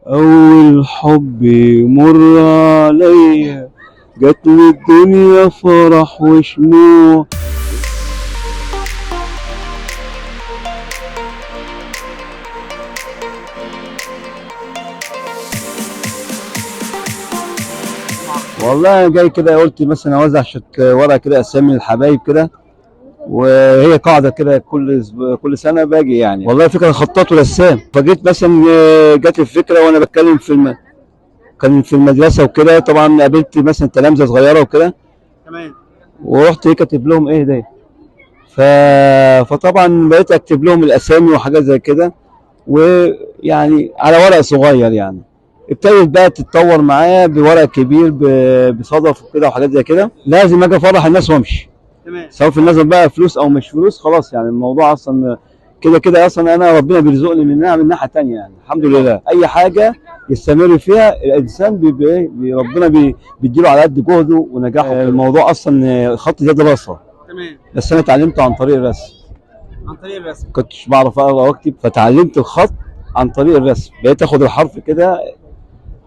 أول حب يمر عليا جاتلي الدنيا فرح وشموع. والله أنا جاي كده قلت مثلا اوزع ورقه كده اسامي الحبايب كده، وهي قاعده كده كل سنه باجي يعني. والله فكره خطاط ورسام، فجيت مثلا جات الفكره وانا بتكلم كان في المدرسه وكده. طبعا قابلت مثلا تلامذه صغيره وكده، تمام. ورحت كاتب لهم ايه ده. ف... فطبعا بقيت اكتب لهم الاسامي وحاجات زي كده، ويعني على ورق صغير يعني. ابتدت بقى تتطور معايا بورق كبير بصدف وكده وحاجات زي كده. لازم اجي افرح الناس وامشي، تمام. سواء في الناس بقى فلوس او مش فلوس. خلاص يعني الموضوع اصلا كده كده اصلا انا ربنا بيرزقني منها من ناحيه تانية يعني. الحمد لله اي حاجه يستمر فيها الانسان ربنا بيديله على قد جهده ونجاحه. الموضوع اصلا الخط ده دراسه، تمام. بس انا اتعلمته عن طريق الرسم. عن طريق الرسم. كنتش بعرف اقرا واكتب، فتعلمت الخط عن طريق الرسم. بقيت اخد الحرف كده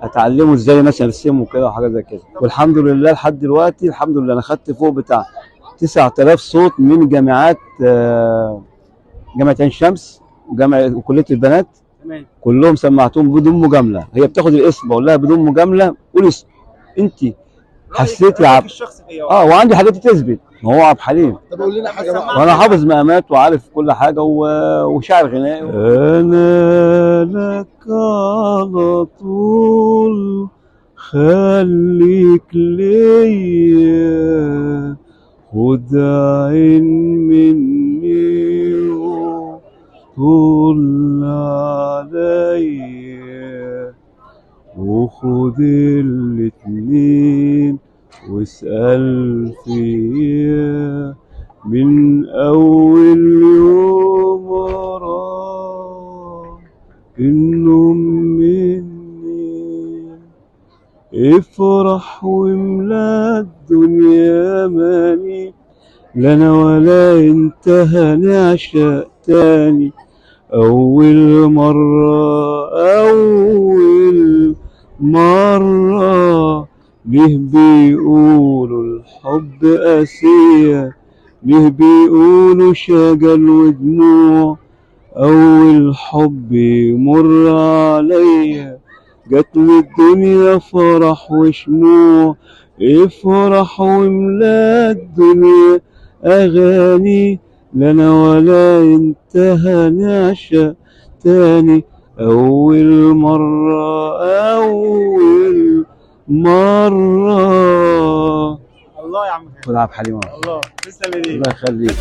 اتعلمه ازاي مثلا ارسمه كده وحاجات زي كده. والحمد لله لحد دلوقتي الحمد لله انا خدت فوق بتاع 9000 صوت من جامعات، جامعه عين شمس وكليه البنات. تمام. كلهم سمعتهم بدون مجامله. هي بتاخد الاسم بقول لها بدون مجامله قولي انت حسيتي رأيك الشخصي فيا. وعندي حاجات تثبت. ما هو عبد الحليم. طب قول لنا حاجه بقى. وانا حافظ مقامات وعارف كل حاجه وشاعر غنائي. انا لك على طول خليك ليا، خد عين مني وطول عليا، وخد الاتنين واسأل فيا من أول يوم وراه النوم مني. افرح واملا الدنيا ماني، لا أنا ولا انت هنعشق تاني. أول مرة ليه بيقولوا الحب قاسية، ليه بيقولوا شجن ودموع. أول حب يمر عليا جاتلي الدنيا فرح وشموع. افرح واملا الدنيا أغاني، لا أنا ولا انت هنعشق تاني. أول مرة. الله يا عم. خد عبد الحليم. الله تسلم ايديك. الله يخليك.